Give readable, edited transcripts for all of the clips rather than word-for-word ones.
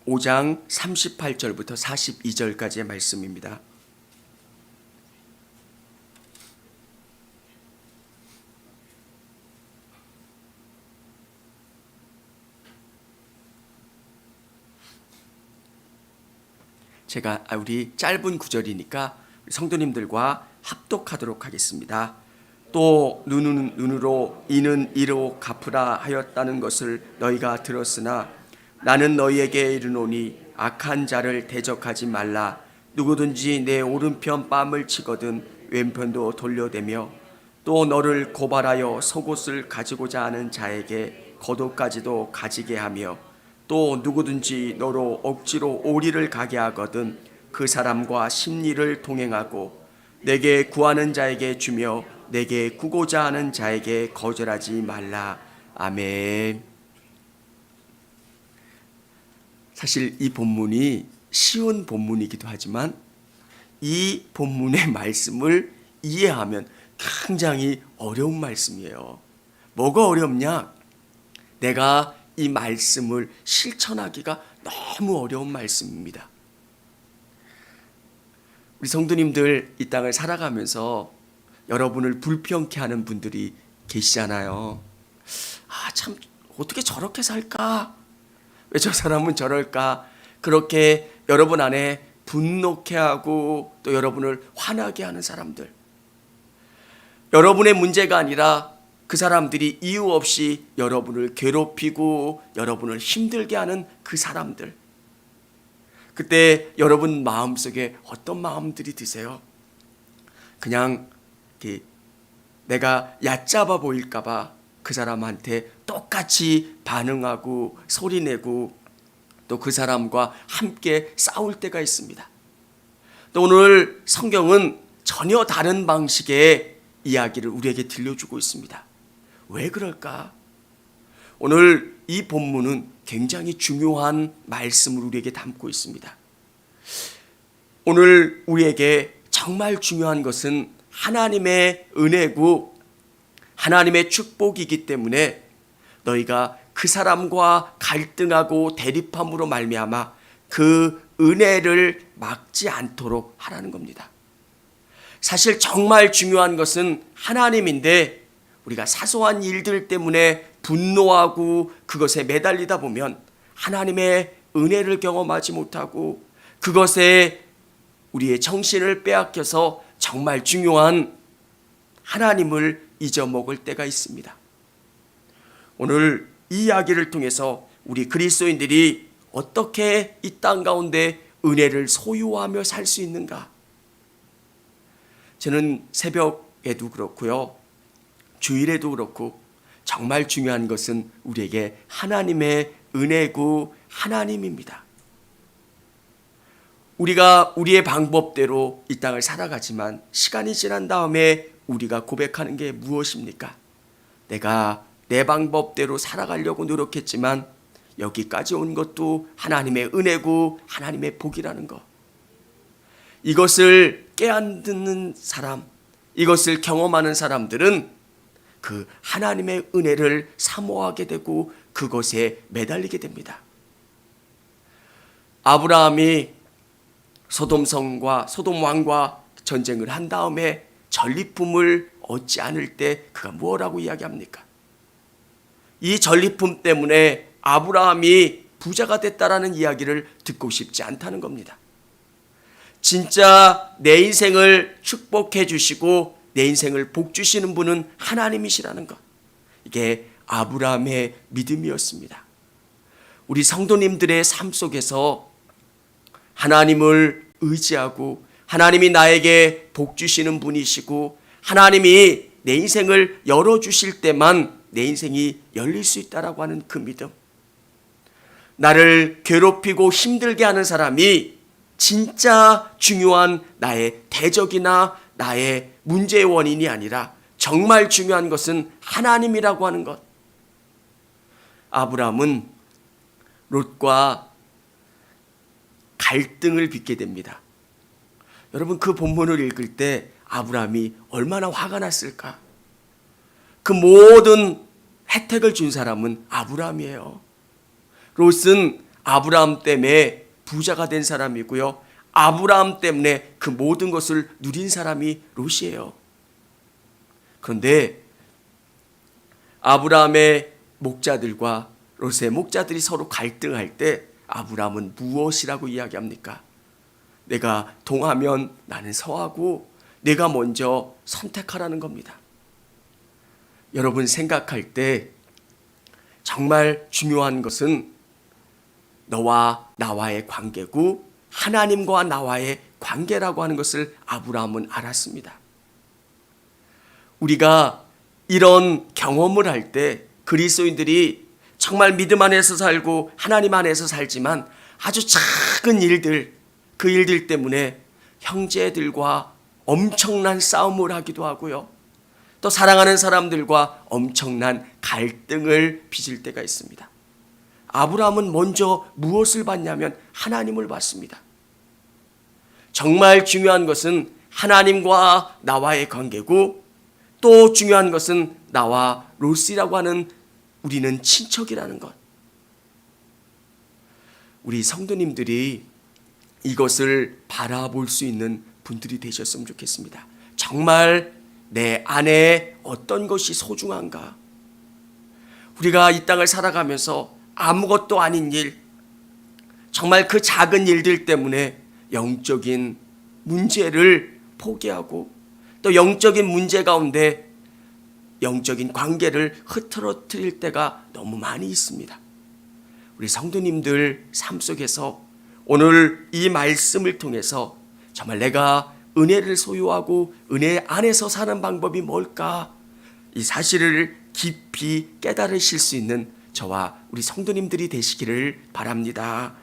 5장 38절부터 42절까지의 말씀입니다. 제가 우리 짧은 구절이니까 성도님들과 합독하도록 하겠습니다. 또 눈으로 이는 이로 갚으라 하였다는 것을 너희가 들었으나 나는 너희에게 이르노니 악한 자를 대적하지 말라. 누구든지 내 오른편 뺨을 치거든 왼편도 돌려대며 또 너를 고발하여 속옷을 가지고자 하는 자에게 겉옷까지도 가지게 하며 또 누구든지 너로 억지로 오리를 가게 하거든 그 사람과 심리를 동행하고 내게 구하는 자에게 주며 내게 구고자 하는 자에게 거절하지 말라. 아멘. 사실 이 본문이 쉬운 본문이기도 하지만 이 본문의 말씀을 이해하면 굉장히 어려운 말씀이에요. 뭐가 어렵냐? 내가 이 말씀을 실천하기가 너무 어려운 말씀입니다. 우리 성도님들 이 땅을 살아가면서 여러분을 불평케 하는 분들이 계시잖아요. 참 어떻게 저렇게 살까? 왜 저 사람은 저럴까? 그렇게 여러분 안에 분노케 하고 또 여러분을 화나게 하는 사람들. 여러분의 문제가 아니라 그 사람들이 이유 없이 여러분을 괴롭히고 여러분을 힘들게 하는 그 사람들. 그때 여러분 마음속에 어떤 마음들이 드세요? 그냥 내가 얕잡아 보일까 봐 그 사람한테 똑같이 반응하고 소리내고 또 그 사람과 함께 싸울 때가 있습니다. 또 오늘 성경은 전혀 다른 방식의 이야기를 우리에게 들려주고 있습니다. 왜 그럴까? 오늘 이 본문은 굉장히 중요한 말씀을 우리에게 담고 있습니다. 오늘 우리에게 정말 중요한 것은 하나님의 은혜고 하나님의 축복이기 때문에 너희가 그 사람과 갈등하고 대립함으로 말미암아 그 은혜를 막지 않도록 하라는 겁니다. 사실 정말 중요한 것은 하나님인데 우리가 사소한 일들 때문에 분노하고 그것에 매달리다 보면 하나님의 은혜를 경험하지 못하고 그것에 우리의 정신을 빼앗겨서 정말 중요한 하나님을 잊어먹을 때가 있습니다. 오늘 이 이야기를 통해서 우리 그리스도인들이 어떻게 이 땅 가운데 은혜를 소유하며 살 수 있는가? 저는 새벽에도 그렇고요. 주일에도 그렇고 정말 중요한 것은 우리에게 하나님의 은혜고 하나님입니다. 우리가 우리의 방법대로 이 땅을 살아가지만 시간이 지난 다음에 우리가 고백하는 게 무엇입니까? 내가 내 방법대로 살아가려고 노력했지만 여기까지 온 것도 하나님의 은혜고 하나님의 복이라는 것. 이것을 깨닫는 사람, 이것을 경험하는 사람들은 그 하나님의 은혜를 사모하게 되고 그것에 매달리게 됩니다. 아브라함이 소돔성과 소돔 왕과 전쟁을 한 다음에 전리품을 얻지 않을 때 그가 뭐라고 이야기합니까? 이 전리품 때문에 아브라함이 부자가 됐다라는 이야기를 듣고 싶지 않다는 겁니다. 진짜 내 인생을 축복해 주시고 내 인생을 복 주시는 분은 하나님이시라는 것. 이게 아브라함의 믿음이었습니다. 우리 성도님들의 삶 속에서 하나님을 의지하고 하나님이 나에게 복 주시는 분이시고 하나님이 내 인생을 열어주실 때만 내 인생이 열릴 수 있다라고 하는 그 믿음. 나를 괴롭히고 힘들게 하는 사람이 진짜 중요한 나의 대적이나 나의 문제의 원인이 아니라 정말 중요한 것은 하나님이라고 하는 것. 아브라함은 롯과 갈등을 빚게 됩니다. 여러분 그 본문을 읽을 때 아브라함이 얼마나 화가 났을까? 그 모든 혜택을 준 사람은 아브라함이에요. 롯은 아브라함 때문에 부자가 된 사람이고요. 아브라함 때문에 그 모든 것을 누린 사람이 롯이에요. 그런데 아브라함의 목자들과 롯의 목자들이 서로 갈등할 때 아브라함은 무엇이라고 이야기합니까? 내가 동하면 나는 서하고 내가 먼저 선택하라는 겁니다. 여러분 생각할 때 정말 중요한 것은 너와 나와의 관계고 하나님과 나와의 관계라고 하는 것을 아브라함은 알았습니다. 우리가 이런 경험을 할 때 그리스도인들이 정말 믿음 안에서 살고 하나님 안에서 살지만 아주 작은 일들, 그 일들 때문에 형제들과 엄청난 싸움을 하기도 하고요. 또 사랑하는 사람들과 엄청난 갈등을 빚을 때가 있습니다. 아브라함은 먼저 무엇을 받냐면 하나님을 받습니다. 정말 중요한 것은 하나님과 나와의 관계고 또 중요한 것은 나와 롯이라고 하는 우리는 친척이라는 것. 우리 성도님들이 이것을 바라볼 수 있는 분들이 되셨으면 좋겠습니다. 정말 내 안에 어떤 것이 소중한가? 우리가 이 땅을 살아가면서 아무것도 아닌 일, 정말 그 작은 일들 때문에 영적인 문제를 포기하고 또 영적인 문제 가운데 영적인 관계를 흐트러뜨릴 때가 너무 많이 있습니다. 우리 성도님들 삶 속에서 오늘 이 말씀을 통해서 정말 내가 은혜를 소유하고 은혜 안에서 사는 방법이 뭘까? 이 사실을 깊이 깨달으실 수 있는 저와 우리 성도님들이 되시기를 바랍니다.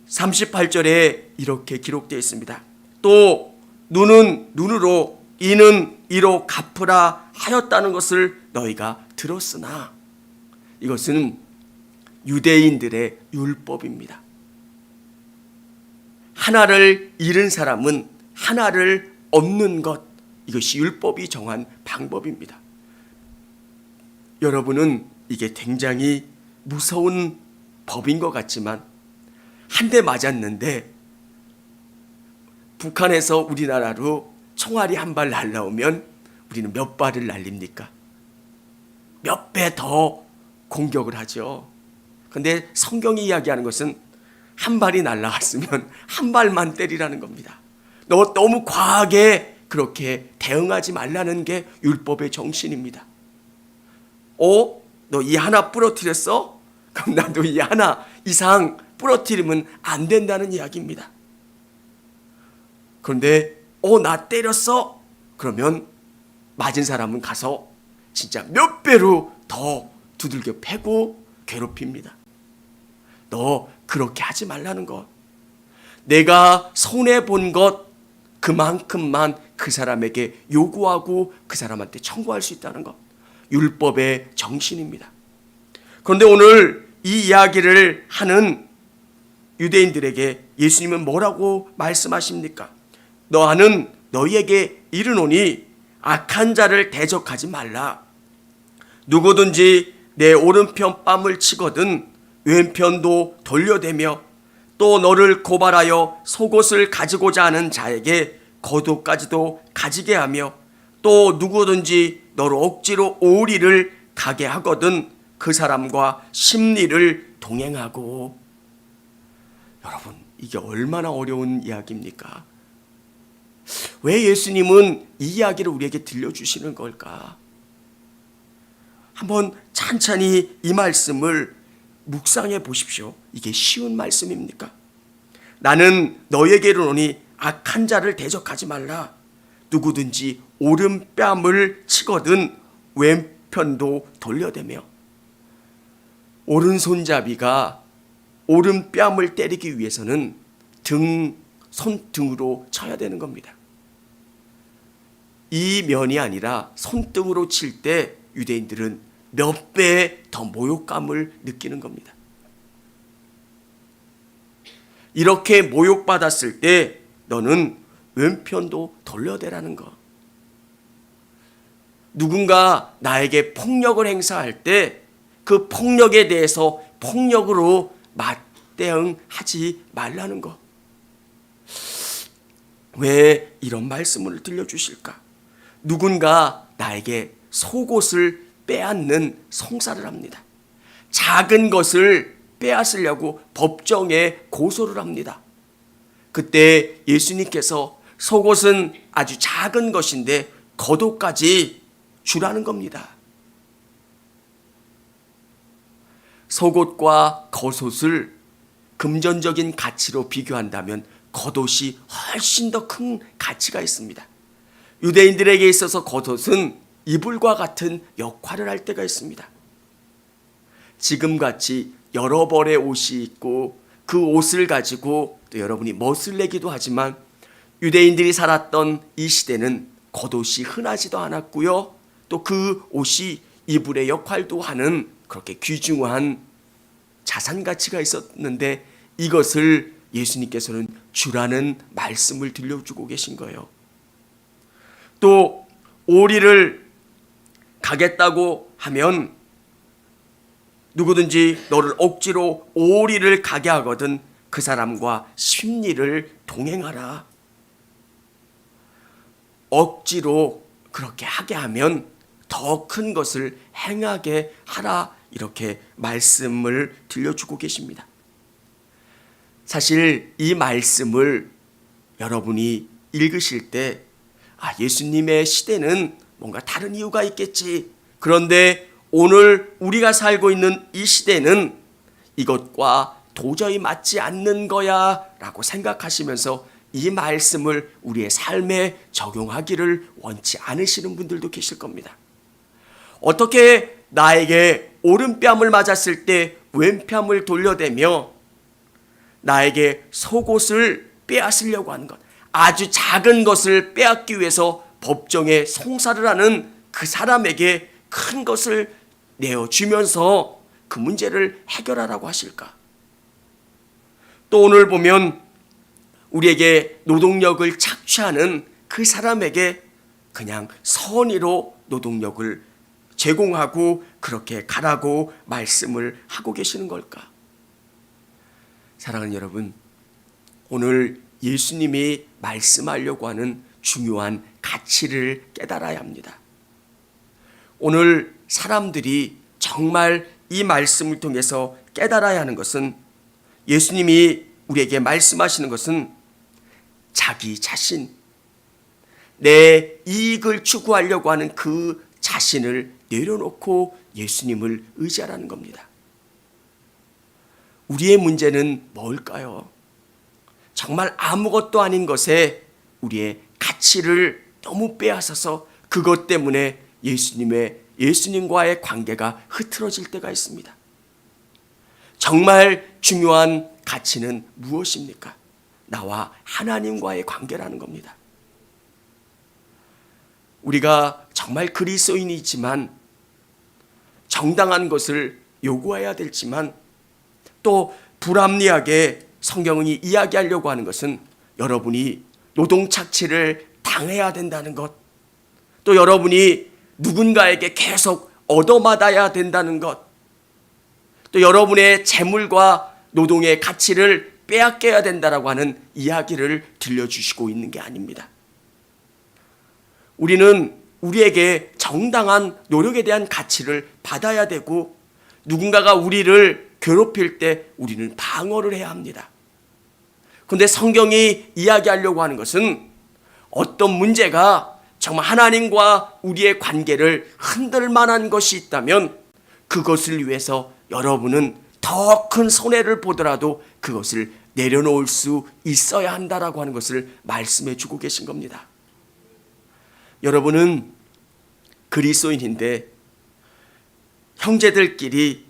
38절에 이렇게 기록되어 있습니다. 또 눈은 눈으로 이는 이로 갚으라 하였다는 것을 너희가 들었으나, 이것은 유대인들의 율법입니다. 하나를 잃은 사람은 하나를 얻는 것, 이것이 율법이 정한 방법입니다. 여러분은 이게 굉장히 무서운 법인 것 같지만 한 대 맞았는데 북한에서 우리나라로 총알이 한 발 날라오면 우리는 몇 발을 날립니까? 몇 배 더 공격을 하죠. 그런데 성경이 이야기하는 것은 한 발이 날라갔으면 한 발만 때리라는 겁니다. 너무 과하게 그렇게 대응하지 말라는 게 율법의 정신입니다. 너 이 하나 부러뜨렸어? 그럼 나도 이 하나 이상 부러뜨리면 안 된다는 이야기입니다. 그런데 나 때렸어? 그러면 맞은 사람은 가서 진짜 몇 배로 더 두들겨 패고 괴롭힙니다. 너 그렇게 하지 말라는 것. 내가 손해본 것 그만큼만 그 사람에게 요구하고 그 사람한테 청구할 수 있다는 것. 율법의 정신입니다. 그런데 오늘 이 이야기를 하는 유대인들에게 예수님은 뭐라고 말씀하십니까? 너는 너희에게 이르노니 악한 자를 대적하지 말라. 누구든지 내 오른편 뺨을 치거든 왼편도 돌려대며 또 너를 고발하여 속옷을 가지고자 하는 자에게 겉옷까지도 가지게 하며 또 누구든지 너를 억지로 오리를 가게 하거든 그 사람과 심리를 동행하고. 여러분, 이게 얼마나 어려운 이야기입니까? 왜 예수님은 이 이야기를 우리에게 들려주시는 걸까? 한번 찬찬히 이 말씀을 묵상해 보십시오. 이게 쉬운 말씀입니까? 나는 너에게 이르노니 악한 자를 대적하지 말라. 누구든지 오른뺨을 치거든 왼편도 돌려대며. 오른손잡이가 오른뺨을 때리기 위해서는 손등으로 쳐야 되는 겁니다. 이 면이 아니라 손등으로 칠 때 유대인들은 몇 배 더 모욕감을 느끼는 겁니다. 이렇게 모욕받았을 때 너는 왼편도 돌려대라는 것. 누군가 나에게 폭력을 행사할 때 그 폭력에 대해서 폭력으로 대응하지 말라는 것. 왜 이런 말씀을 들려주실까? 누군가 나에게 속옷을 빼앗는 송사를 합니다. 작은 것을 빼앗으려고 법정에 고소를 합니다. 그때 예수님께서 속옷은 아주 작은 것인데 겉옷까지 주라는 겁니다. 속옷과 겉옷을 금전적인 가치로 비교한다면 겉옷이 훨씬 더 큰 가치가 있습니다. 유대인들에게 있어서 겉옷은 이불과 같은 역할을 할 때가 있습니다. 지금같이 여러 벌의 옷이 있고 그 옷을 가지고 또 여러분이 멋을 내기도 하지만 유대인들이 살았던 이 시대는 겉옷이 흔하지도 않았고요. 또 그 옷이 이불의 역할도 하는 그렇게 귀중한 자산 가치가 있었는데 이것을 예수님께서는 주라는 말씀을 들려주고 계신 거예요. 또 오리를 가겠다고 하면 누구든지 너를 억지로 오리를 가게 하거든 그 사람과 십리를 동행하라. 억지로 그렇게 하게 하면 더 큰 것을 행하게 하라. 이렇게 말씀을 들려주고 계십니다. 사실 이 말씀을 여러분이 읽으실 때 예수님의 시대는 뭔가 다른 이유가 있겠지. 그런데 오늘 우리가 살고 있는 이 시대는 이것과 도저히 맞지 않는 거야 라고 생각하시면서 이 말씀을 우리의 삶에 적용하기를 원치 않으시는 분들도 계실 겁니다. 어떻게 나에게 오른뺨을 맞았을 때 왼뺨을 돌려대며 나에게 속옷을 빼앗으려고 하는 것, 아주 작은 것을 빼앗기 위해서 법정에 송사를 하는 그 사람에게 큰 것을 내어주면서 그 문제를 해결하라고 하실까? 또 오늘 보면 우리에게 노동력을 착취하는 그 사람에게 그냥 선의로 노동력을 제공하고 그렇게 가라고 말씀을 하고 계시는 걸까? 사랑하는 여러분, 오늘 예수님이 말씀하려고 하는 중요한 가치를 깨달아야 합니다. 오늘 사람들이 정말 이 말씀을 통해서 깨달아야 하는 것은 예수님이 우리에게 말씀하시는 것은 자기 자신, 내 이익을 추구하려고 하는 그 자신을 내려놓고 예수님을 의지하라는 겁니다. 우리의 문제는 뭘까요? 정말 아무것도 아닌 것에 우리의 가치를 너무 빼앗아서 그것 때문에 예수님과의 관계가 흐트러질 때가 있습니다. 정말 중요한 가치는 무엇입니까? 나와 하나님과의 관계라는 겁니다. 우리가 정말 그리스도인이지만 정당한 것을 요구해야 되지만 또 불합리하게 성경이 이야기하려고 하는 것은 여러분이 노동 착취를 당해야 된다는 것, 또 여러분이 누군가에게 계속 얻어맞아야 된다는 것, 또 여러분의 재물과 노동의 가치를 빼앗겨야 된다라고 하는 이야기를 들려주시고 있는 게 아닙니다. 우리는 우리에게 정당한 노력에 대한 가치를 받아야 되고 누군가가 우리를 괴롭힐 때 우리는 방어를 해야 합니다. 그런데 성경이 이야기하려고 하는 것은 어떤 문제가 정말 하나님과 우리의 관계를 흔들 만한 것이 있다면 그것을 위해서 여러분은 더 큰 손해를 보더라도 그것을 내려놓을 수 있어야 한다라고 하는 것을 말씀해 주고 계신 겁니다. 여러분은 그리스도인인데 형제들끼리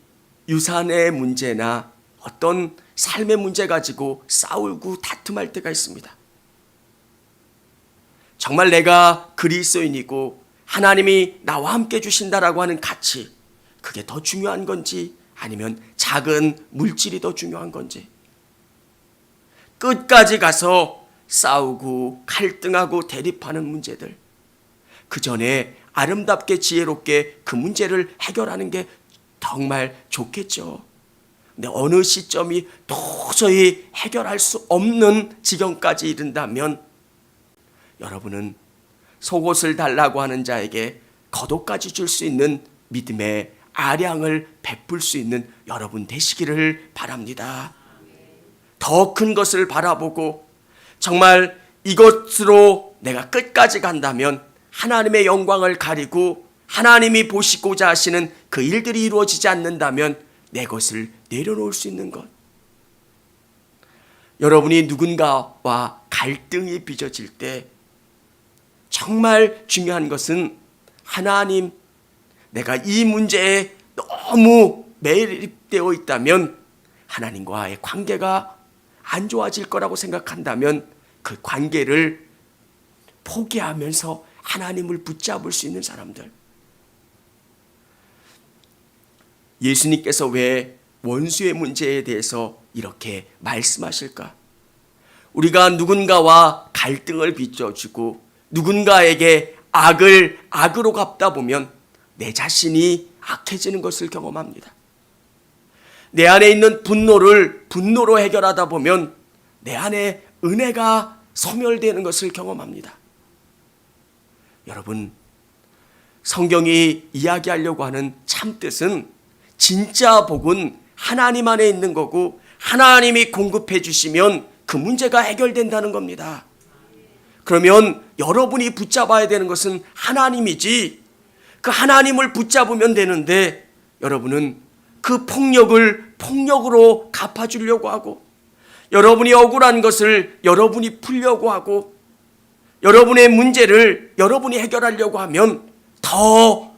유산의 문제나 어떤 삶의 문제 가지고 싸우고 다툼할 때가 있습니다. 정말 내가 그리스도인이고 하나님이 나와 함께 주신다라고 하는 가치, 그게 더 중요한 건지 아니면 작은 물질이 더 중요한 건지, 끝까지 가서 싸우고 갈등하고 대립하는 문제들, 그 전에 아름답게 지혜롭게 그 문제를 해결하는 게 정말 좋겠죠. 근데 어느 시점이 도저히 해결할 수 없는 지경까지 이른다면 여러분은 속옷을 달라고 하는 자에게 겉옷까지 줄 수 있는 믿음의 아량을 베풀 수 있는 여러분 되시기를 바랍니다. 더 큰 것을 바라보고 정말 이것으로 내가 끝까지 간다면 하나님의 영광을 가리고 하나님이 보시고자 하시는 그 일들이 이루어지지 않는다면 내 것을 내려놓을 수 있는 것. 여러분이 누군가와 갈등이 빚어질 때 정말 중요한 것은 하나님, 내가 이 문제에 너무 매립되어 있다면 하나님과의 관계가 안 좋아질 거라고 생각한다면 그 관계를 포기하면서 하나님을 붙잡을 수 있는 사람들. 예수님께서 왜 원수의 문제에 대해서 이렇게 말씀하실까? 우리가 누군가와 갈등을 빚어주고 누군가에게 악을 악으로 갚다 보면 내 자신이 악해지는 것을 경험합니다. 내 안에 있는 분노를 분노로 해결하다 보면 내 안에 은혜가 소멸되는 것을 경험합니다. 여러분, 성경이 이야기하려고 하는 참뜻은 진짜 복은 하나님 안에 있는 거고 하나님이 공급해 주시면 그 문제가 해결된다는 겁니다. 그러면 여러분이 붙잡아야 되는 것은 하나님이지, 그 하나님을 붙잡으면 되는데 여러분은 그 폭력을 폭력으로 갚아주려고 하고 여러분이 억울한 것을 여러분이 풀려고 하고 여러분의 문제를 여러분이 해결하려고 하면 더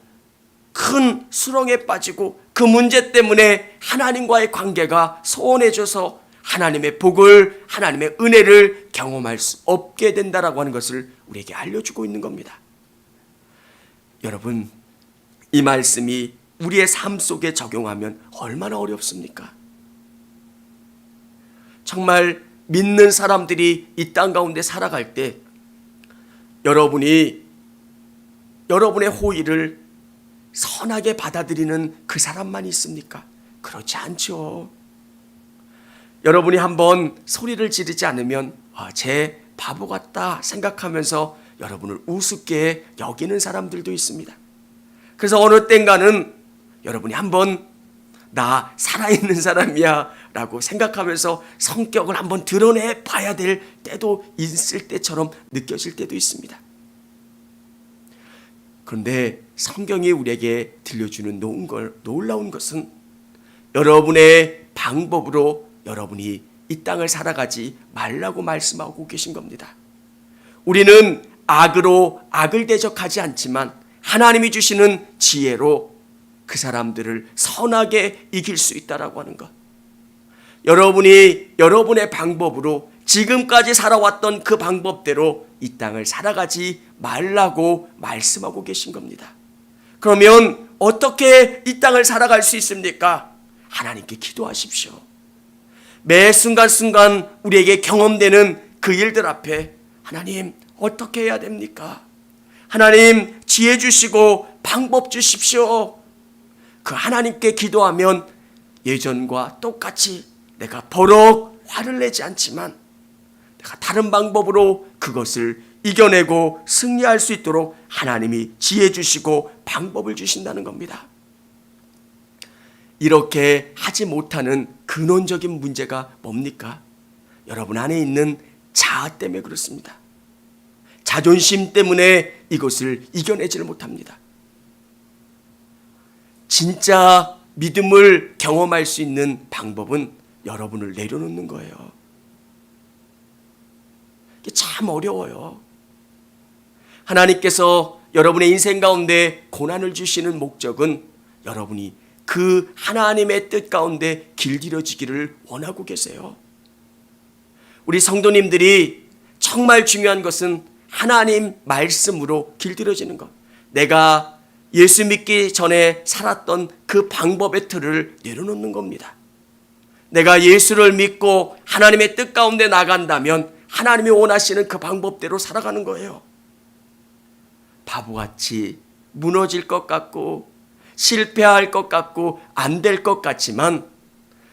큰 수렁에 빠지고 그 문제 때문에 하나님과의 관계가 소원해져서 하나님의 복을, 하나님의 은혜를 경험할 수 없게 된다라고 하는 것을 우리에게 알려주고 있는 겁니다. 여러분, 이 말씀이 우리의 삶 속에 적용하면 얼마나 어렵습니까? 정말 믿는 사람들이 이 땅 가운데 살아갈 때 여러분이 여러분의 호의를 선하게 받아들이는 그 사람만 있습니까? 그렇지 않죠. 여러분이 한번 소리를 지르지 않으면 쟤 바보 같다 생각하면서 여러분을 우습게 여기는 사람들도 있습니다. 그래서 어느 땐가는 여러분이 한번 나 살아있는 사람이야 라고 생각하면서 성격을 한번 드러내 봐야 될 때도 있을 때처럼 느껴질 때도 있습니다. 그런데 성경이 우리에게 들려주는 놀라운 것은 여러분의 방법으로 여러분이 이 땅을 살아가지 말라고 말씀하고 계신 겁니다. 우리는 악으로 악을 대적하지 않지만 하나님이 주시는 지혜로 그 사람들을 선하게 이길 수 있다라고 하는 것. 여러분이 여러분의 방법으로 지금까지 살아왔던 그 방법대로 이 땅을 살아가지 말라고 말씀하고 계신 겁니다. 그러면 어떻게 이 땅을 살아갈 수 있습니까? 하나님께 기도하십시오. 매 순간순간 우리에게 경험되는 그 일들 앞에 하나님 어떻게 해야 됩니까? 하나님 지혜 주시고 방법 주십시오. 그 하나님께 기도하면 예전과 똑같이 내가 버럭 화를 내지 않지만 내가 다른 방법으로 그것을 이겨내고 승리할 수 있도록 하나님이 지혜 주시고 방법을 주신다는 겁니다. 이렇게 하지 못하는 근원적인 문제가 뭡니까? 여러분 안에 있는 자아 때문에 그렇습니다. 자존심 때문에 이것을 이겨내지를 못합니다. 진짜 믿음을 경험할 수 있는 방법은 여러분을 내려놓는 거예요. 이게 참 어려워요. 하나님께서 여러분의 인생 가운데 고난을 주시는 목적은 여러분이 그 하나님의 뜻 가운데 길들여지기를 원하고 계세요. 우리 성도님들이 정말 중요한 것은 하나님 말씀으로 길들여지는 것. 내가 예수 믿기 전에 살았던 그 방법의 틀을 내려놓는 겁니다. 내가 예수를 믿고 하나님의 뜻 가운데 나간다면 하나님이 원하시는 그 방법대로 살아가는 거예요. 바보같이 무너질 것 같고 실패할 것 같고 안 될 것 같지만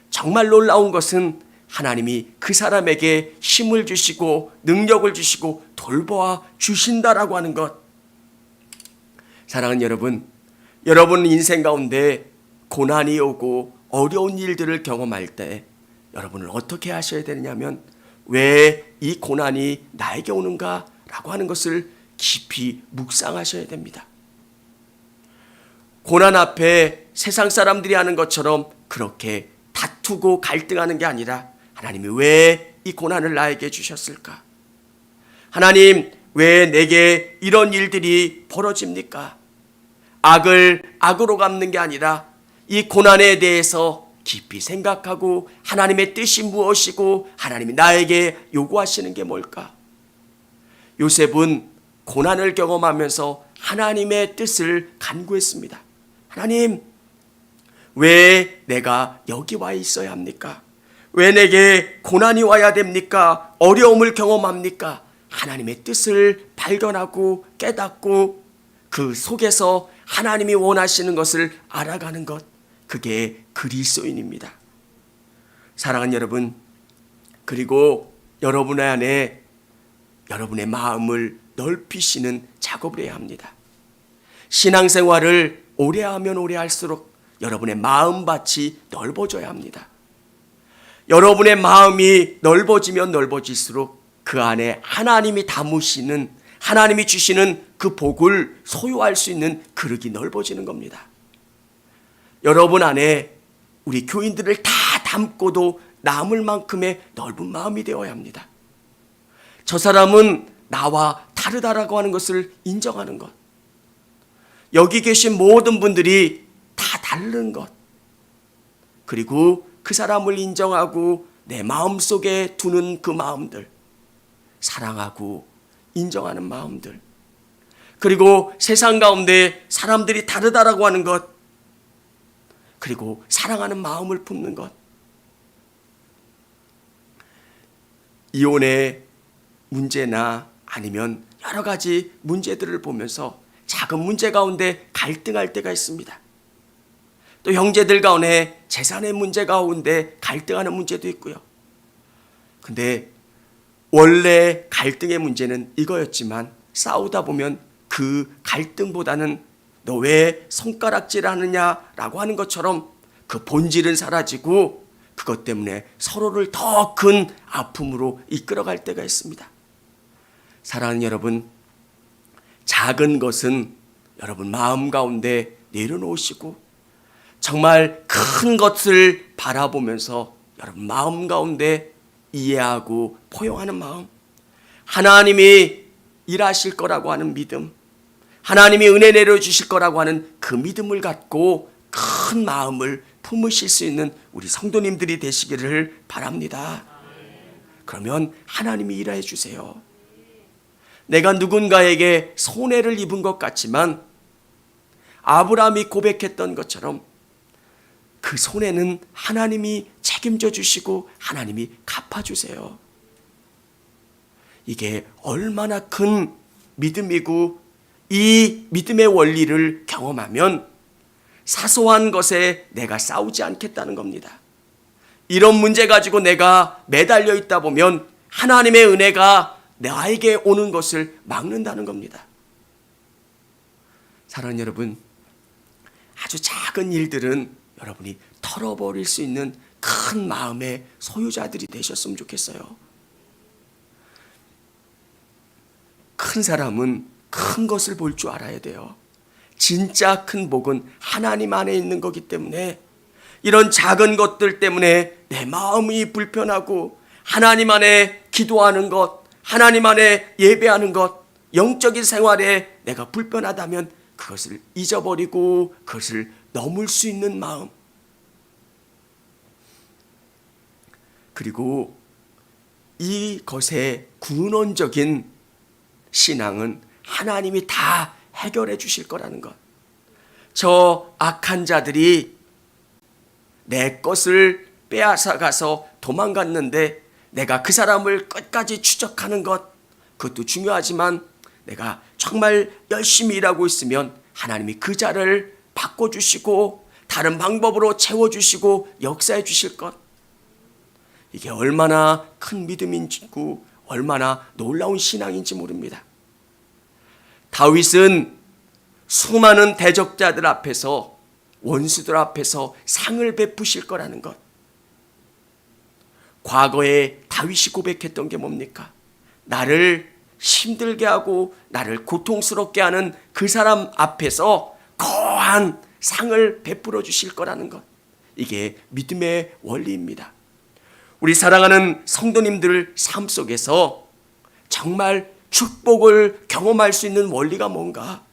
정말 놀라운 것은 하나님이 그 사람에게 힘을 주시고 능력을 주시고 돌보아 주신다라고 하는 것. 사랑하는 여러분, 여러분 인생 가운데 고난이 오고 어려운 일들을 경험할 때 여러분은 어떻게 하셔야 되느냐면, 왜 이 고난이 나에게 오는가 라고 하는 것을 깊이 묵상하셔야 됩니다. 고난 앞에 세상 사람들이 하는 것처럼 그렇게 다투고 갈등하는 게 아니라, 하나님이 왜 이 고난을 나에게 주셨을까? 하나님, 왜 내게 이런 일들이 벌어집니까? 악을 악으로 갚는 게 아니라 이 고난에 대해서 깊이 생각하고 하나님의 뜻이 무엇이고 하나님이 나에게 요구하시는 게 뭘까? 요셉은 고난을 경험하면서 하나님의 뜻을 간구했습니다. 하나님, 왜 내가 여기 와 있어야 합니까? 왜 내게 고난이 와야 됩니까? 어려움을 경험합니까? 하나님의 뜻을 발견하고 깨닫고 그 속에서 하나님이 원하시는 것을 알아가는 것, 그게 그리스도인입니다. 사랑하는 여러분, 그리고 여러분의 안에 여러분의 마음을 넓히시는 작업을 해야 합니다. 신앙생활을 오래 하면 오래 할수록 여러분의 마음밭이 넓어져야 합니다. 여러분의 마음이 넓어지면 넓어질수록 그 안에 하나님이 담으시는, 하나님이 주시는 그 복을 소유할 수 있는 그릇이 넓어지는 겁니다. 여러분 안에 우리 교인들을 다 담고도 남을 만큼의 넓은 마음이 되어야 합니다. 저 사람은 나와 다르다라고 하는 것을 인정하는 것. 여기 계신 모든 분들이 다 다른 것. 그리고 그 사람을 인정하고 내 마음속에 두는 그 마음들. 사랑하고 인정하는 마음들. 그리고 세상 가운데 사람들이 다르다라고 하는 것. 그리고 사랑하는 마음을 품는 것. 이혼의 문제나 아니면 여러 가지 문제들을 보면서 작은 문제 가운데 갈등할 때가 있습니다. 또 형제들 가운데 재산의 문제 가운데 갈등하는 문제도 있고요. 근데 원래 갈등의 문제는 이거였지만 싸우다 보면 그 갈등보다는 너 왜 손가락질 하느냐라고 하는 것처럼 그 본질은 사라지고 그것 때문에 서로를 더 큰 아픔으로 이끌어갈 때가 있습니다. 사랑하는 여러분, 작은 것은 여러분 마음 가운데 내려놓으시고 정말 큰 것을 바라보면서 여러분 마음 가운데 이해하고 포용하는 마음, 하나님이 일하실 거라고 하는 믿음, 하나님이 은혜 내려주실 거라고 하는 그 믿음을 갖고 큰 마음을 품으실 수 있는 우리 성도님들이 되시기를 바랍니다. 그러면 하나님이 일해 주세요. 내가 누군가에게 손해를 입은 것 같지만 아브라함이 고백했던 것처럼 그 손해는 하나님이 책임져 주시고 하나님이 갚아주세요. 이게 얼마나 큰 믿음이고, 이 믿음의 원리를 경험하면 사소한 것에 내가 싸우지 않겠다는 겁니다. 이런 문제 가지고 내가 매달려 있다 보면 하나님의 은혜가 나에게 오는 것을 막는다는 겁니다. 사랑하는 여러분, 아주 작은 일들은 여러분이 털어버릴 수 있는 큰 마음의 소유자들이 되셨으면 좋겠어요. 큰 사람은 큰 것을 볼 줄 알아야 돼요. 진짜 큰 복은 하나님 안에 있는 거기 때문에 이런 작은 것들 때문에 내 마음이 불편하고 하나님 안에 기도하는 것, 하나님 안에 예배하는 것, 영적인 생활에 내가 불편하다면 그것을 잊어버리고 그것을 넘을 수 있는 마음. 그리고 이것의 근원적인 신앙은 하나님이 다 해결해 주실 거라는 것. 저 악한 자들이 내 것을 빼앗아 가서 도망갔는데 내가 그 사람을 끝까지 추적하는 것, 그것도 중요하지만 내가 정말 열심히 일하고 있으면 하나님이 그 자를 바꿔주시고 다른 방법으로 채워주시고 역사해 주실 것. 이게 얼마나 큰 믿음인지고 얼마나 놀라운 신앙인지 모릅니다. 다윗은 수많은 대적자들 앞에서, 원수들 앞에서 상을 베푸실 거라는 것. 과거에 다윗이 고백했던 게 뭡니까? 나를 힘들게 하고 나를 고통스럽게 하는 그 사람 앞에서 거한 상을 베풀어 주실 거라는 것. 이게 믿음의 원리입니다. 우리 사랑하는 성도님들 삶 속에서 정말 축복을 경험할 수 있는 원리가 뭔가?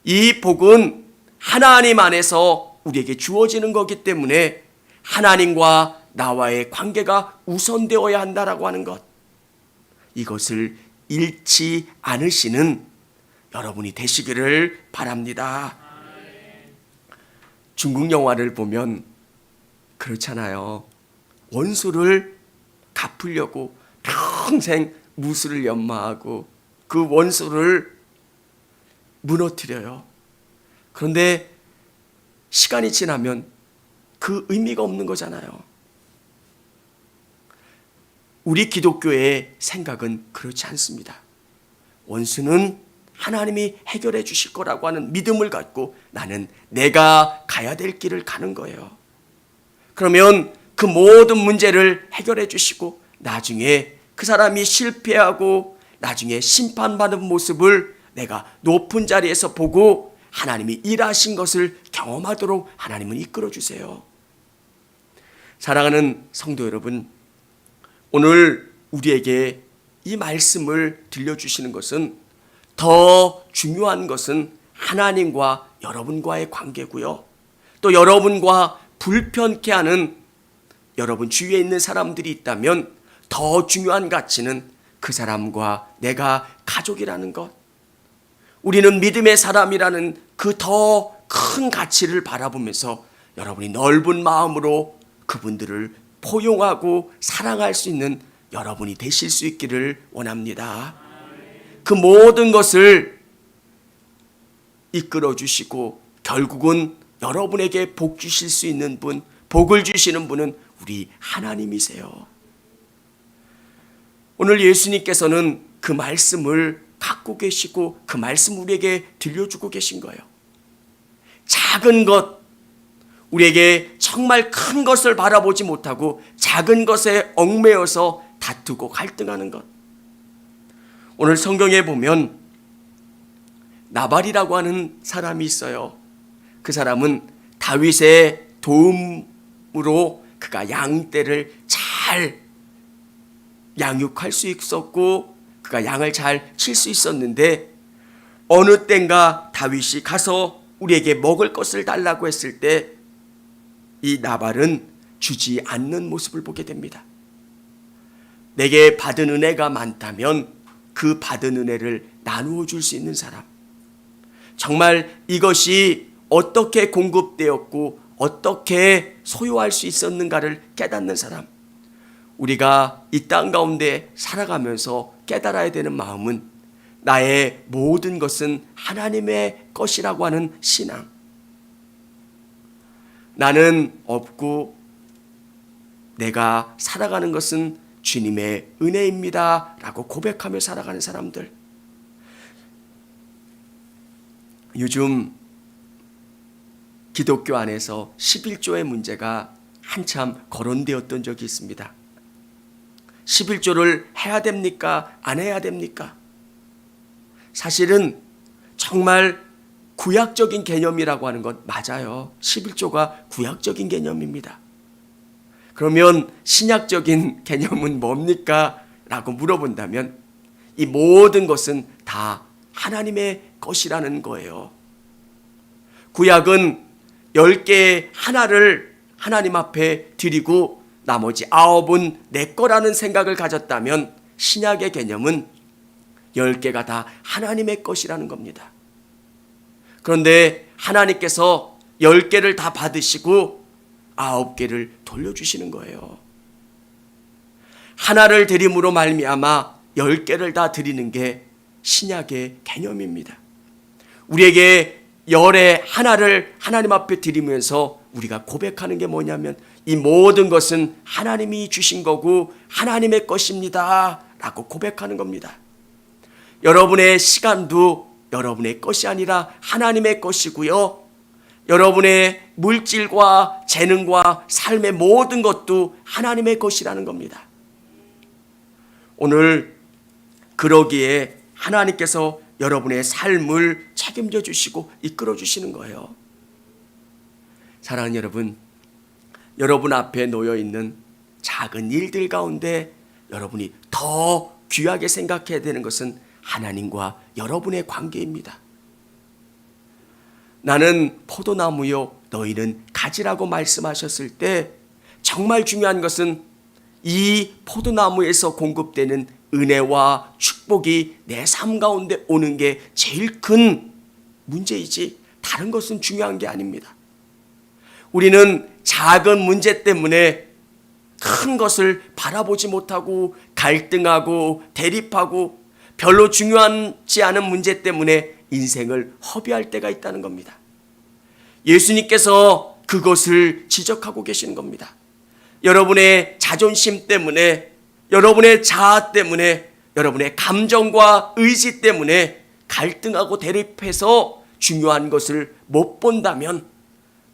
이 복은 하나님 안에서 우리에게 주어지는 거기 때문에 하나님과 나와의 관계가 우선되어야 한다라고 하는 것. 이것을 잃지 않으시는 여러분이 되시기를 바랍니다. 중국 영화를 보면 그렇잖아요. 원수를 갚으려고 평생 무술을 연마하고 그 원수를 무너뜨려요. 그런데 시간이 지나면 그 의미가 없는 거잖아요. 우리 기독교의 생각은 그렇지 않습니다. 원수는 하나님이 해결해 주실 거라고 하는 믿음을 갖고 나는 내가 가야 될 길을 가는 거예요. 그러면 그 모든 문제를 해결해 주시고 나중에 그 사람이 실패하고 나중에 심판받는 모습을 내가 높은 자리에서 보고 하나님이 일하신 것을 경험하도록 하나님은 이끌어 주세요. 사랑하는 성도 여러분, 오늘 우리에게 이 말씀을 들려주시는 것은 더 중요한 것은 하나님과 여러분과의 관계고요. 또 여러분과 불편케 하는 여러분 주위에 있는 사람들이 있다면 더 중요한 가치는 그 사람과 내가 가족이라는 것. 우리는 믿음의 사람이라는 그 더 큰 가치를 바라보면서 여러분이 넓은 마음으로 그분들을 포용하고 사랑할 수 있는 여러분이 되실 수 있기를 원합니다. 그 모든 것을 이끌어 주시고 결국은 여러분에게 복 주실 수 있는 분, 복을 주시는 분은 우리 하나님이세요. 오늘 예수님께서는 그 말씀을 갖고 계시고 그 말씀 우리에게 들려주고 계신 거예요. 작은 것, 우리에게 정말 큰 것을 바라보지 못하고 작은 것에 얽매여서 다투고 갈등하는 것. 오늘 성경에 보면 나발이라고 하는 사람이 있어요. 그 사람은 다윗의 도움으로 그가 양떼를 잘 양육할 수 있었고 그가 양을 잘 칠 수 있었는데 어느 땐가 다윗이 가서 우리에게 먹을 것을 달라고 했을 때 이 나발은 주지 않는 모습을 보게 됩니다. 내게 받은 은혜가 많다면 그 받은 은혜를 나누어 줄 수 있는 사람. 정말 이것이 어떻게 공급되었고 어떻게 소유할 수 있었는가를 깨닫는 사람. 우리가 이 땅 가운데 살아가면서 깨달아야 되는 마음은 나의 모든 것은 하나님의 것이라고 하는 신앙. 나는 없고 내가 살아가는 것은 주님의 은혜입니다 라고 고백하며 살아가는 사람들. 요즘 기독교 안에서 11조의 문제가 한참 거론되었던 적이 있습니다. 11조를 해야 됩니까? 안 해야 됩니까? 사실은 정말 구약적인 개념이라고 하는 것 맞아요. 11조가 구약적인 개념입니다. 그러면 신약적인 개념은 뭡니까? 라고 물어본다면 이 모든 것은 다 하나님의 것이라는 거예요. 구약은 10개의 하나를 하나님 앞에 드리고 나머지 9은 내 거라는 생각을 가졌다면 신약의 개념은 10개가 다 하나님의 것이라는 겁니다. 그런데 하나님께서 10개를 다 받으시고 9개를 돌려주시는 거예요. 하나를 드림으로 말미암아 10개를 다 드리는 게 신약의 개념입니다. 우리에게 열의 하나를 하나님 앞에 드리면서 우리가 고백하는 게 뭐냐면 이 모든 것은 하나님이 주신 거고 하나님의 것입니다 라고 고백하는 겁니다. 여러분의 시간도 여러분의 것이 아니라 하나님의 것이고요. 여러분의 물질과 재능과 삶의 모든 것도 하나님의 것이라는 겁니다. 오늘 그러기에 하나님께서 여러분의 삶을 책임져 주시고 이끌어 주시는 거예요. 사랑하는 여러분, 여러분 앞에 놓여 있는 작은 일들 가운데 여러분이 더 귀하게 생각해야 되는 것은 하나님과 여러분의 관계입니다. 나는 포도나무요 너희는 가지라고 말씀하셨을 때 정말 중요한 것은 이 포도나무에서 공급되는 은혜와 축복이 내 삶 가운데 오는 게 제일 큰 문제이지 다른 것은 중요한 게 아닙니다. 우리는 작은 문제 때문에 큰 것을 바라보지 못하고 갈등하고 대립하고 별로 중요하지 않은 문제 때문에 인생을 허비할 때가 있다는 겁니다. 예수님께서 그것을 지적하고 계시는 겁니다. 여러분의 자존심 때문에, 여러분의 자아 때문에, 여러분의 감정과 의지 때문에 갈등하고 대립해서 중요한 것을 못 본다면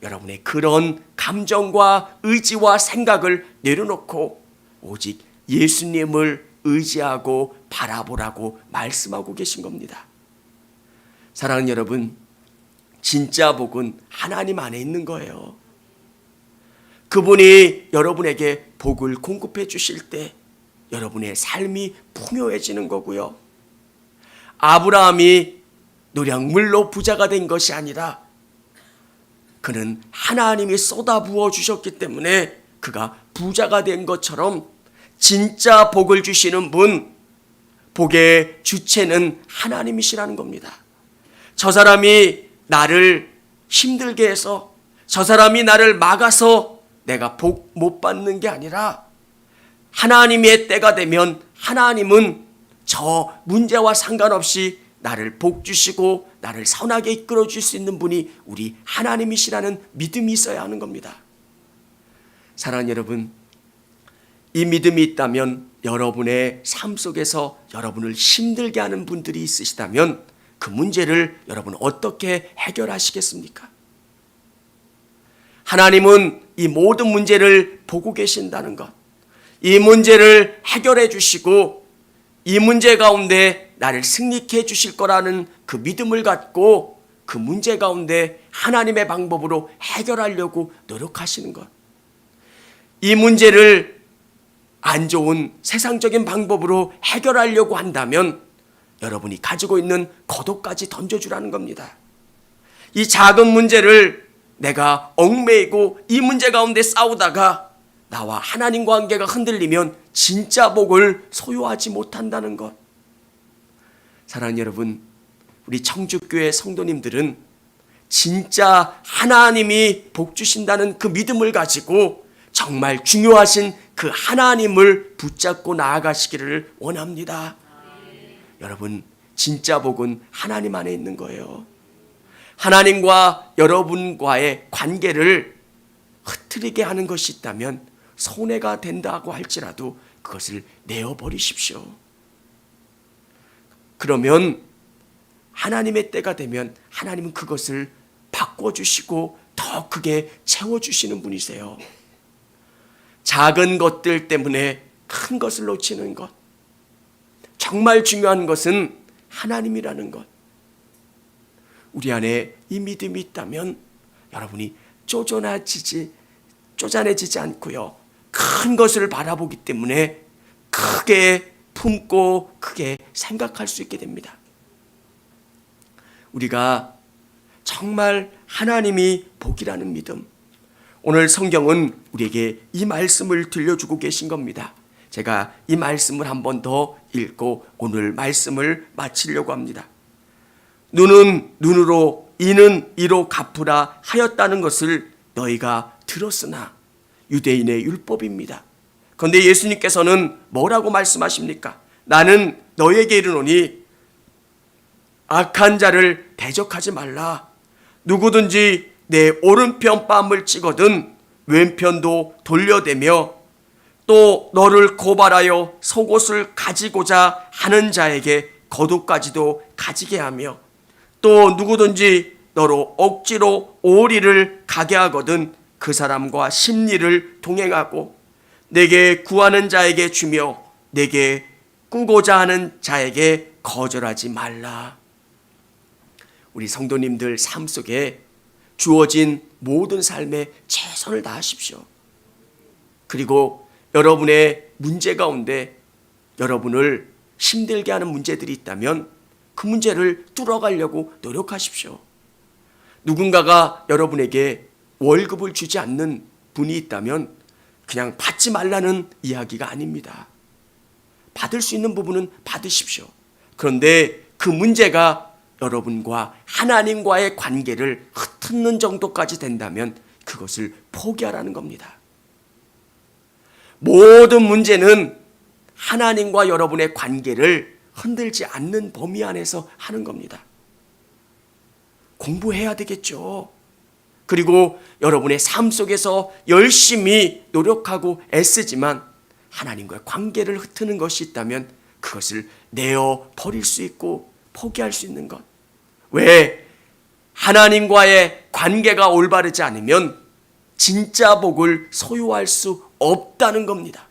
여러분의 그런 감정과 의지와 생각을 내려놓고 오직 예수님을 의지하고 바라보라고 말씀하고 계신 겁니다. 사랑하는 여러분, 진짜 복은 하나님 안에 있는 거예요. 그분이 여러분에게 복을 공급해 주실 때 여러분의 삶이 풍요해지는 거고요. 아브라함이 노량물로 부자가 된 것이 아니라 그는 하나님이 쏟아부어 주셨기 때문에 그가 부자가 된 것처럼 진짜 복을 주시는 분, 복의 주체는 하나님이시라는 겁니다. 저 사람이 나를 힘들게 해서, 저 사람이 나를 막아서 내가 복 못 받는 게 아니라 하나님의 때가 되면 하나님은 저 문제와 상관없이 나를 복 주시고 나를 선하게 이끌어 줄 수 있는 분이 우리 하나님이시라는 믿음이 있어야 하는 겁니다. 사랑하는 여러분, 이 믿음이 있다면 여러분의 삶 속에서 여러분을 힘들게 하는 분들이 있으시다면 그 문제를 여러분 어떻게 해결하시겠습니까? 하나님은 이 모든 문제를 보고 계신다는 것, 이 문제를 해결해 주시고 이 문제 가운데 나를 승리케 해 주실 거라는 그 믿음을 갖고 그 문제 가운데 하나님의 방법으로 해결하려고 노력하시는 것, 이 문제를 안 좋은 세상적인 방법으로 해결하려고 한다면 여러분이 가지고 있는 겉옷까지 던져주라는 겁니다. 이 작은 문제를 내가 얽매이고 이 문제 가운데 싸우다가 나와 하나님 관계가 흔들리면 진짜 복을 소유하지 못한다는 것. 사랑하는 여러분, 우리 청주교회 성도님들은 진짜 하나님이 복 주신다는 그 믿음을 가지고 정말 중요하신 그 하나님을 붙잡고 나아가시기를 원합니다. 여러분, 진짜 복은 하나님 안에 있는 거예요. 하나님과 여러분과의 관계를 흐트리게 하는 것이 있다면 손해가 된다고 할지라도 그것을 내어버리십시오. 그러면 하나님의 때가 되면 하나님은 그것을 바꿔주시고 더 크게 채워주시는 분이세요. 작은 것들 때문에 큰 것을 놓치는 것, 정말 중요한 것은 하나님이라는 것. 우리 안에 이 믿음이 있다면 여러분이 쪼잔해지지 않고요, 큰 것을 바라보기 때문에 크게 품고 크게 생각할 수 있게 됩니다. 우리가 정말 하나님이 복이라는 믿음, 오늘 성경은 우리에게 이 말씀을 들려주고 계신 겁니다. 제가 이 말씀을 한 번 더 읽고 오늘 말씀을 마치려고 합니다. 눈은 눈으로, 이는 이로 갚으라 하였다는 것을 너희가 들었으나 유대인의 율법입니다. 그런데 예수님께서는 뭐라고 말씀하십니까? 나는 너희에게 이르노니 악한 자를 대적하지 말라. 누구든지 내 오른편 뺨을 찍어든 왼편도 돌려대며 또 너를 고발하여 속옷을 가지고자 하는 자에게 겉옷까지도 가지게 하며 또 누구든지 너로 억지로 오리를 가게 하거든 그 사람과 심리를 동행하고 내게 구하는 자에게 주며 내게 꾸고자 하는 자에게 거절하지 말라. 우리 성도님들 삶 속에 주어진 모든 삶에 최선을 다하십시오. 그리고 여러분의 문제 가운데 여러분을 힘들게 하는 문제들이 있다면 그 문제를 뚫어가려고 노력하십시오. 누군가가 여러분에게 월급을 주지 않는 분이 있다면 그냥 받지 말라는 이야기가 아닙니다. 받을 수 있는 부분은 받으십시오. 그런데 그 문제가 여러분과 하나님과의 관계를 흩트는 정도까지 된다면 그것을 포기하라는 겁니다. 모든 문제는 하나님과 여러분의 관계를 흔들지 않는 범위 안에서 하는 겁니다. 공부해야 되겠죠. 그리고 여러분의 삶 속에서 열심히 노력하고 애쓰지만 하나님과의 관계를 흩트는 것이 있다면 그것을 내어 버릴 수 있고 포기할 수 있는 것. 왜? 하나님과의 관계가 올바르지 않으면 진짜 복을 소유할 수 없다는 겁니다.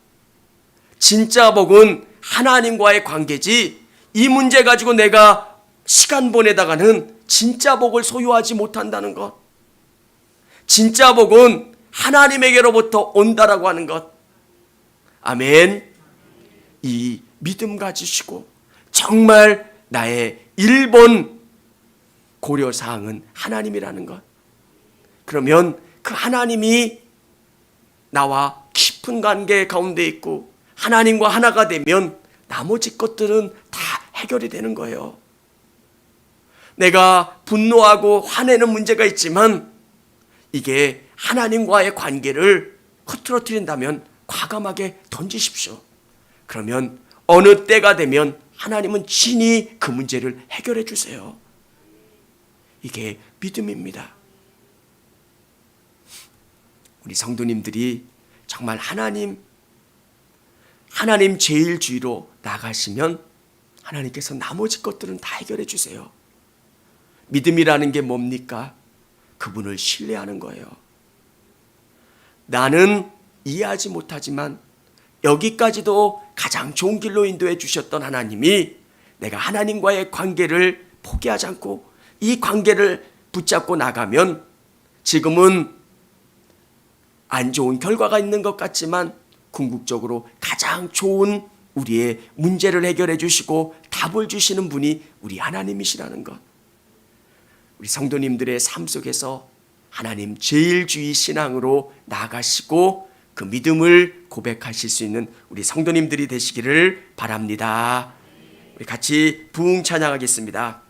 진짜 복은 하나님과의 관계지 이 문제 가지고 내가 시간 보내다가는 진짜 복을 소유하지 못한다는 것. 진짜 복은 하나님에게로부터 온다라고 하는 것. 아멘. 이 믿음 가지시고 정말 나의 1번 고려사항은 하나님이라는 것. 그러면 그 하나님이 나와 깊은 관계 가운데 있고 하나님과 하나가 되면 나머지 것들은 다 해결이 되는 거예요. 내가 분노하고 화내는 문제가 있지만 이게 하나님과의 관계를 흐트러뜨린다면 과감하게 던지십시오. 그러면 어느 때가 되면 하나님은 친히 그 문제를 해결해 주세요. 이게 믿음입니다. 우리 성도님들이 정말 하나님 제일주의로 나가시면 하나님께서 나머지 것들은 다 해결해 주세요. 믿음이라는 게 뭡니까? 그분을 신뢰하는 거예요. 나는 이해하지 못하지만 여기까지도 가장 좋은 길로 인도해 주셨던 하나님이 내가 하나님과의 관계를 포기하지 않고 이 관계를 붙잡고 나가면 지금은 안 좋은 결과가 있는 것 같지만 궁극적으로 가장 좋은 우리의 문제를 해결해 주시고 답을 주시는 분이 우리 하나님이시라는 것. 우리 성도님들의 삶 속에서 하나님 제일주의 신앙으로 나아가시고 그 믿음을 고백하실 수 있는 우리 성도님들이 되시기를 바랍니다. 우리 같이 부흥 찬양하겠습니다.